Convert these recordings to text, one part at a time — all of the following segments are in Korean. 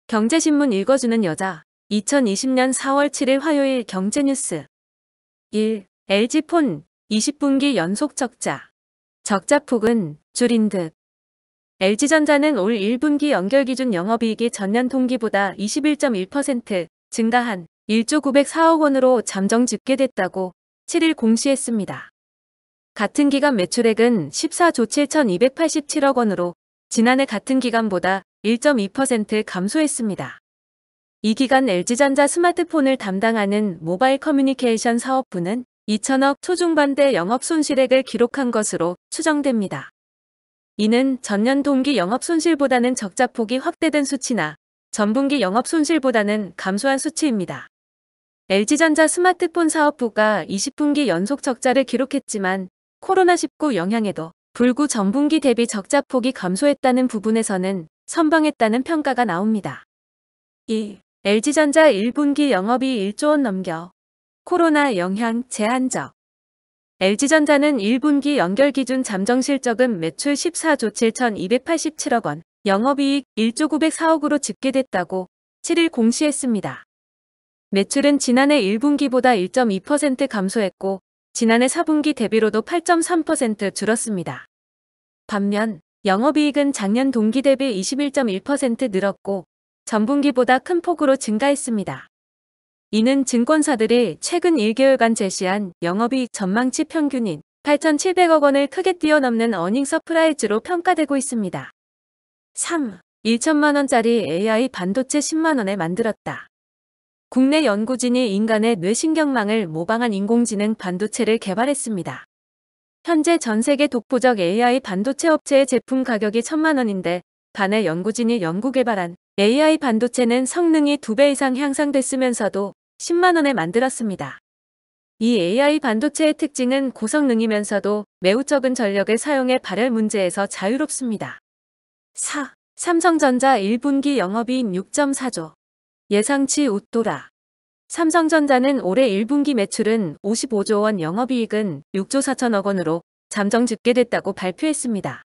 경제신문 읽어주는 여자 2020년 4월 7일 화요일 경제뉴스 1. LG폰 20분기 연속 적자. 적자폭은 줄인 듯. LG전자는 올 1분기 연결기준 영업이익이 전년 동기보다 21.1% 증가한 1조 904억 원으로 잠정 집계됐다고 7일 공시했습니다. 같은 기간 매출액은 14조 7,287억 원으로 지난해 같은 기간보다 1.2% 감소했습니다. 이 기간 LG전자 스마트폰을 담당하는 모바일 커뮤니케이션 사업부는 2천억 초중반대 영업 손실액을 기록한 것으로 추정됩니다. 이는 전년 동기 영업 손실보다는 적자폭이 확대된 수치나 전분기 영업 손실보다는 감소한 수치입니다. LG전자 스마트폰 사업부가 20분기 연속 적자를 기록했지만 코로나19 영향에도 불구 전분기 대비 적자폭이 감소했다는 부분에서는 선방했다는 평가가 나옵니다. 2. LG전자 1분기 영업이익 1조 원 넘겨. 코로나 영향 제한적. LG전자는 1분기 연결기준 잠정실적은 매출 14조 7,287억 원, 영업이익 1조 904억으로 집계됐다고 7일 공시했습니다. 매출은 지난해 1분기보다 1.2% 감소했고 지난해 4분기 대비로도 8.3% 줄었습니다. 반면 영업이익은 작년 동기 대비 21.1% 늘었고 전분기보다 큰 폭으로 증가했습니다. 이는 증권사들이 최근 1개월간 제시한 영업이익 전망치 평균인 8,700억 원을 크게 뛰어넘는 어닝 서프라이즈로 평가되고 있습니다. 3. 1천만 원짜리 AI 반도체 10만 원에 만들었다. 국내 연구진이 인간의 뇌신경망을 모방한 인공지능 반도체를 개발했습니다. 현재 전 세계 독보적 AI 반도체 업체의 제품 가격이 1,000만 원인데 반해 연구진이 연구개발한 AI 반도체는 성능이 2배 이상 향상됐으면서도 10만 원에 만들었습니다. 이 AI 반도체의 특징은 고성능이면서도 매우 적은 전력을 사용해 발열 문제에서 자유롭습니다. 4. 삼성전자 1분기 영업이익 6.4조. 예상치 웃돌아. 삼성전자는 올해 1분기 매출은 55조 원, 영업이익은 6조 4천억 원으로 잠정 집계됐다고 발표했습니다.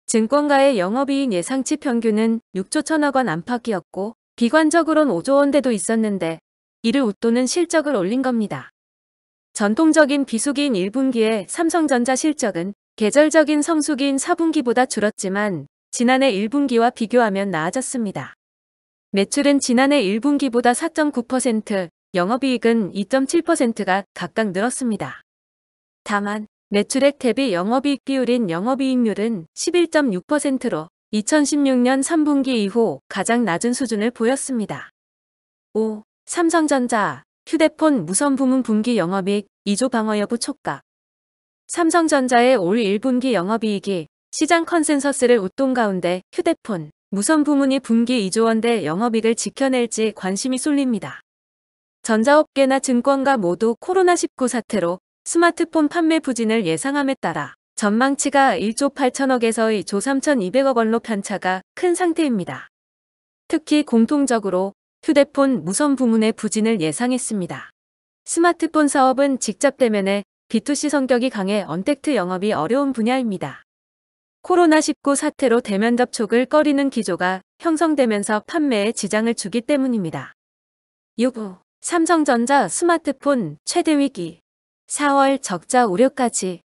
증권가의 영업이익 예상치 평균은 6조 1천억 원 안팎이었고 비관적으론 5조 원대도 있었는데 이를 웃도는 실적을 올린 겁니다. 전통적인 비수기인 1분기에 삼성전자 실적은 계절적인 성수기인 4분기보다 줄었지만 지난해 1분기와 비교하면 나아졌습니다. 매출은 지난해 1분기보다 4.9%, 영업이익은 2.7%가 각각 늘었습니다. 다만 매출액 대비 영업이익 비율인 영업이익률은 11.6%로 2016년 3분기 이후 가장 낮은 수준을 보였습니다. 5. 삼성전자 휴대폰 무선 부문 분기 영업이익 2조 방어 여부 촉각. 삼성전자의 올 1분기 영업이익이 시장 컨센서스를 웃돈 가운데 휴대폰 무선 부문이 분기 2조 원대 영업이익을 지켜낼지 관심이 쏠립니다. 전자업계나 증권가 모두 코로나19 사태로 스마트폰 판매 부진을 예상함에 따라 전망치가 1조 8천억에서 2조 3,200억 원로 편차가 큰 상태입니다. 특히 공통적으로 휴대폰 무선 부문의 부진을 예상했습니다. 스마트폰 사업은 직접 대면에 B2C 성격이 강해 언택트 영업이 어려운 분야입니다. 코로나19 사태로 대면 접촉을 꺼리는 기조가 형성되면서 판매에 지장을 주기 때문입니다. 6. 삼성전자 스마트폰 최대 위기. 4월 적자 우려까지.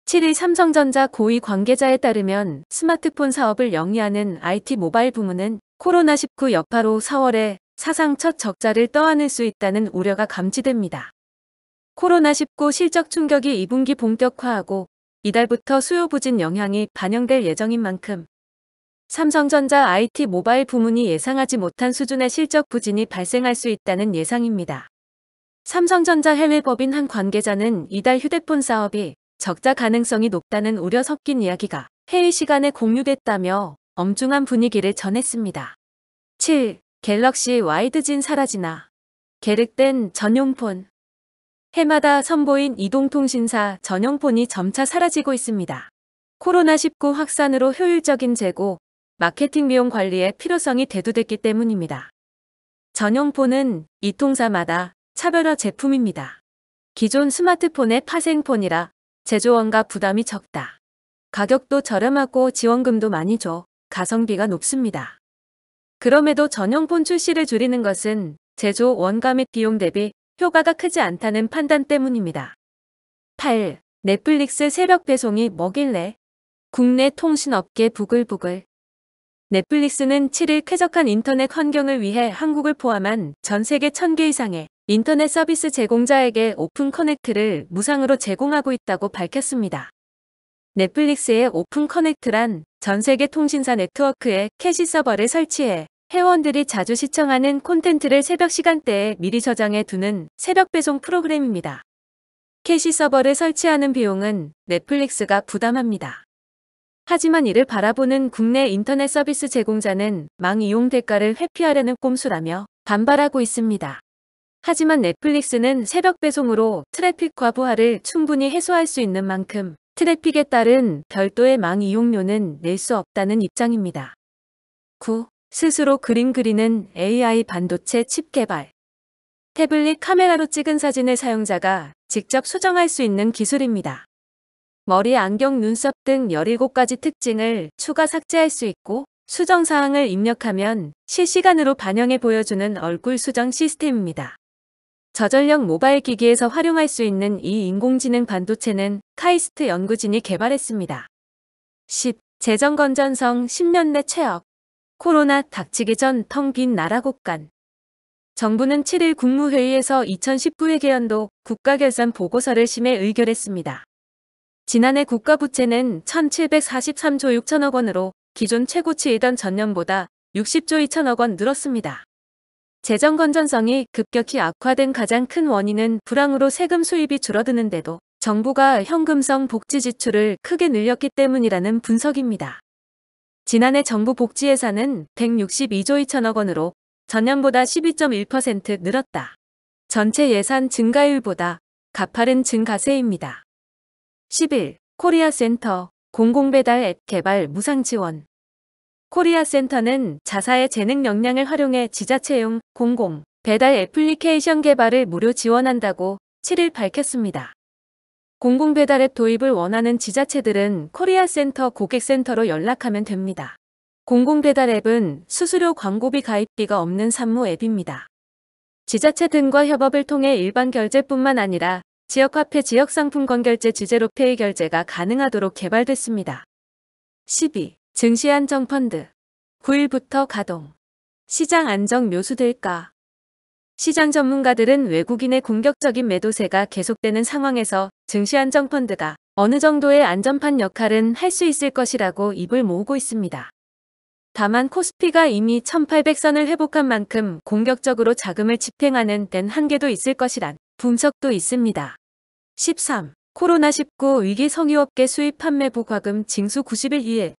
7일 삼성전자 고위 관계자에 따르면 스마트폰 사업을 영위하는 IT 모바일 부문은 코로나19 여파로 4월에 사상 첫 적자를 떠안을 수 있다는 우려가 감지됩니다. 코로나19 실적 충격이 2분기 본격화하고 이달부터 수요 부진 영향이 반영될 예정인 만큼 삼성전자 IT 모바일 부문이 예상하지 못한 수준의 실적 부진이 발생할 수 있다는 예상입니다. 삼성전자 해외법인 한 관계자는 이달 휴대폰 사업이 적자 가능성이 높다는 우려 섞인 이야기가 회의 시간에 공유됐다며 엄중한 분위기를 전했습니다. 7. 갤럭시 와이드진 사라지나. 계륵된 전용폰. 해마다 선보인 이동통신사 전용폰이 점차 사라지고 있습니다. 코로나19 확산으로 효율적인 재고, 마케팅 비용 관리의 필요성이 대두됐기 때문입니다. 전용폰은 이 통사마다 차별화 제품입니다. 기존 스마트폰의 파생폰이라 제조원가 부담이 적다. 가격도 저렴하고 지원금도 많이 줘 가성비가 높습니다. 그럼에도 전용폰 출시를 줄이는 것은 제조 원가 및 비용 대비 효과가 크지 않다는 판단 때문입니다. 8. 넷플릭스 새벽 배송이 뭐길래? 국내 통신업계 부글부글. 넷플릭스는 7일 쾌적한 인터넷 환경을 위해 한국을 포함한 전 세계 1000개 이상의 인터넷 서비스 제공자에게 오픈 커넥트를 무상으로 제공하고 있다고 밝혔습니다. 넷플릭스의 오픈 커넥트란 전 세계 통신사 네트워크에 캐시 서버를 설치해 회원들이 자주 시청하는 콘텐츠를 새벽 시간대에 미리 저장해 두는 새벽 배송 프로그램입니다. 캐시 서버를 설치하는 비용은 넷플릭스가 부담합니다. 하지만 이를 바라보는 국내 인터넷 서비스 제공자는 망 이용 대가를 회피하려는 꼼수라며 반발하고 있습니다. 하지만 넷플릭스는 새벽 배송으로 트래픽 과부하를 충분히 해소할 수 있는 만큼 트래픽에 따른 별도의 망 이용료는 낼 수 없다는 입장입니다. 9. 스스로 그림 그리는 AI 반도체 칩 개발. 태블릿 카메라로 찍은 사진을 사용자가 직접 수정할 수 있는 기술입니다. 머리, 안경, 눈썹 등 17가지 특징을 추가 삭제할 수 있고 수정 사항을 입력하면 실시간으로 반영해 보여주는 얼굴 수정 시스템입니다. 저전력 모바일 기기에서 활용할 수 있는 이 인공지능 반도체는 카이스트 연구진이 개발했습니다. 10. 재정 건전성 10년 내 최악. 코로나 닥치기 전 텅 빈 나라 곳간. 정부는 7일 국무회의에서 2019회계연도 국가결산 보고서를 심해 의결했습니다. 지난해 국가부채는 1743조 6천억 원으로 기존 최고치이던 전년보다 60조 2천억 원 늘었습니다. 재정 건전성이 급격히 악화된 가장 큰 원인은 불황으로 세금 수입이 줄어드는데도 정부가 현금성 복지 지출을 크게 늘렸기 때문이라는 분석입니다. 지난해 정부 복지 예산은 162조 2천억 원으로 전년보다 12.1% 늘었다. 전체 예산 증가율보다 가파른 증가세입니다. 11. 코리아 센터 공공배달 앱 개발 무상 지원. 코리아 센터는 자사의 재능 역량을 활용해 지자체용 공공 배달 애플리케이션 개발을 무료 지원한다고 7일 밝혔습니다. 공공배달 앱 도입을 원하는 지자체들은 코리아 센터 고객센터로 연락하면 됩니다. 공공배달 앱은 수수료 광고비 가입비가 없는 산무 앱입니다. 지자체 등과 협업을 통해 일반 결제뿐만 아니라 지역화폐 지역상품 건결제 지제로페이 결제가 가능하도록 개발됐습니다. 12. 증시안정펀드 9일부터 가동. 시장 안정 묘수될까? 시장 전문가들은 외국인의 공격적인 매도세가 계속되는 상황에서 증시안정펀드가 어느 정도의 안전판 역할은 할 수 있을 것이라고 입을 모으고 있습니다. 다만 코스피가 이미 1800선을 회복한 만큼 공격적으로 자금을 집행하는 데는 한계도 있을 것이란 분석도 있습니다. 13. 코로나19 위기 석유업계 수입 판매 부과금 징수 90일 이에.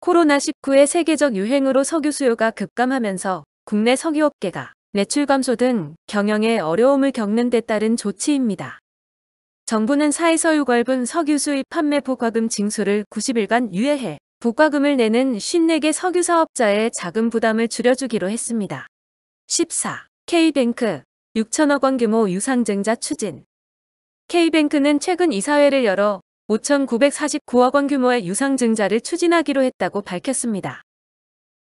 코로나19의 세계적 유행으로 석유 수요가 급감하면서 국내 석유업계가 매출 감소 등 경영에 어려움을 겪는 데 따른 조치입니다. 정부는 4에서 6월분 석유 수입 판매 부과금 징수를 90일간 유예해 부과금을 내는 54개 석유 사업자의 자금 부담을 줄여주기로 했습니다. 14. K뱅크 6천억 원 규모 유상증자 추진. K뱅크는 최근 이사회를 열어 5,949억 원 규모의 유상증자를 추진하기로 했다고 밝혔습니다.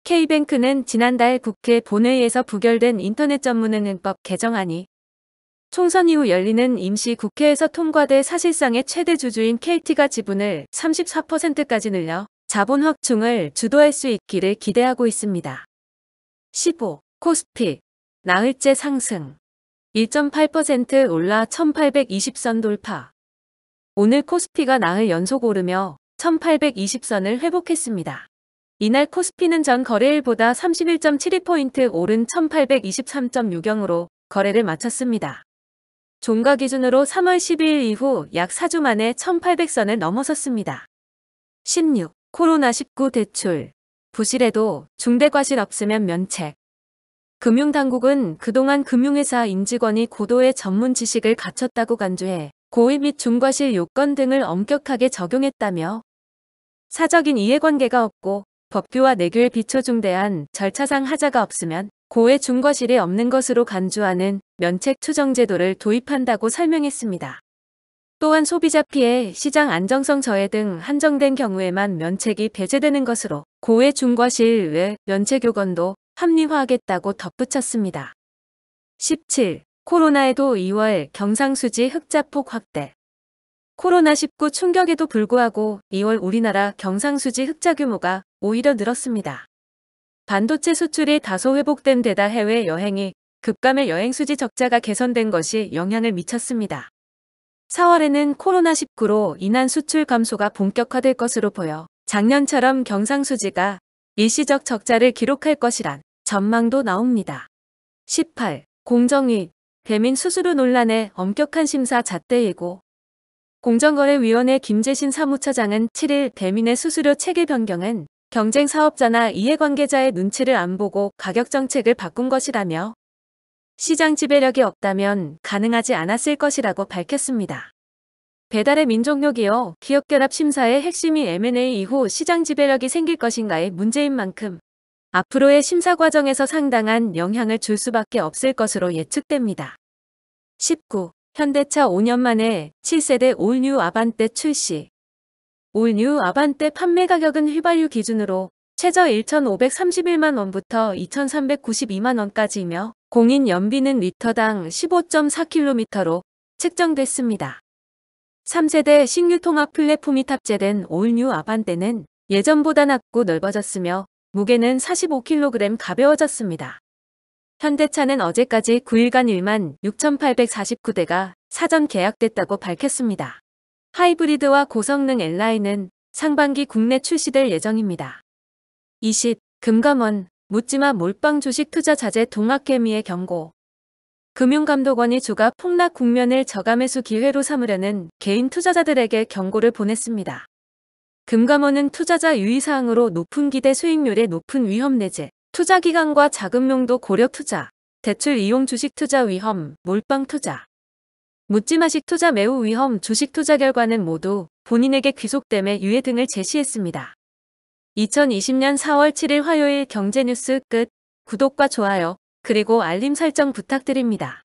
K뱅크는 지난달 국회 본회의에서 부결된 인터넷 전문은행법 개정안이 총선 이후 열리는 임시국회에서 통과돼 사실상의 최대 주주인 KT가 지분을 34%까지 늘려 자본 확충을 주도할 수 있기를 기대하고 있습니다. 15. 코스피 나흘째 상승 1.8% 올라 1820선 돌파. 오늘 코스피가 나흘 연속 오르며 1820선을 회복했습니다. 이날 코스피는 전 거래일보다 31.72포인트 오른 1823.60으로 거래를 마쳤습니다. 종가 기준으로 3월 12일 이후 약 4주 만에 1800선을 넘어섰습니다. 16. 코로나19 대출. 부실해도 중대과실 없으면 면책. 금융당국은 그동안 금융회사 임직원이 고도의 전문 지식을 갖췄다고 간주해 고의 및 중과실 요건 등을 엄격하게 적용했다며 사적인 이해관계가 없고 법규와 내규에 비춰 중대한 절차상 하자가 없으면 고의 중과실이 없는 것으로 간주하는 면책 추정 제도를 도입한다고 설명했습니다. 또한 소비자 피해, 시장 안정성 저해 등 한정된 경우에만 면책이 배제되는 것으로 고의 중과실 외 면책 요건도 합리화하겠다고 덧붙였습니다. 17. 코로나에도 2월 경상수지 흑자폭 확대. 코로나19 충격에도 불구하고 2월 우리나라 경상수지 흑자 규모가 오히려 늘었습니다. 반도체 수출이 다소 회복된 데다 해외여행이 급감해 여행수지 적자가 개선된 것이 영향을 미쳤습니다. 4월에는 코로나19로 인한 수출 감소가 본격화될 것으로 보여 작년처럼 경상수지가 일시적 적자를 기록할 것이란 전망도 나옵니다. 18. 공정위, 배민 수수료 논란에 엄격한 심사 잣대 예고. 공정거래위원회 김재신 사무처장은 7일 배민의 수수료 체계 변경은 경쟁 사업자나 이해관계자의 눈치를 안 보고 가격 정책을 바꾼 것이라며 시장 지배력이 없다면 가능하지 않았을 것이라고 밝혔습니다. 배달의 민족력이요. 기업결합 심사의 핵심이 M&A 이후 시장 지배력이 생길 것인가의 문제인 만큼 앞으로의 심사 과정에서 상당한 영향을 줄 수밖에 없을 것으로 예측됩니다. 19. 현대차 5년 만에 7세대 올뉴 아반떼 출시. 올뉴 아반떼 판매 가격은 휘발유 기준으로 최저 1,531만 원부터 2,392만 원까지이며 공인 연비는 리터당 15.4km로 측정됐습니다. 3세대 신규 통합 플랫폼이 탑재된 올뉴 아반떼는 예전보다 낮고 넓어졌으며 무게는 45kg 가벼워졌습니다. 현대차는 어제까지 9일간 1만 6,849대가 사전 계약됐다고 밝혔습니다. 하이브리드와 고성능 L라인은 상반기 국내 출시될 예정입니다. 20. 금감원, 묻지마 몰빵 주식 투자 자제 동학개미의 경고. 금융감독원이 주가 폭락 국면을 저가매수 기회로 삼으려는 개인 투자자들에게 경고를 보냈습니다. 금감원은 투자자 유의사항으로 높은 기대 수익률의 높은 위험 내재, 투자 기간과 자금 용도 고려 투자, 대출 이용 주식 투자 위험, 몰빵 투자, 묻지마식 투자 매우 위험 주식 투자 결과는 모두 본인에게 귀속됨의 유예 등을 제시했습니다. 2020년 4월 7일 화요일 경제뉴스 끝. 구독과 좋아요, 그리고 알림 설정 부탁드립니다.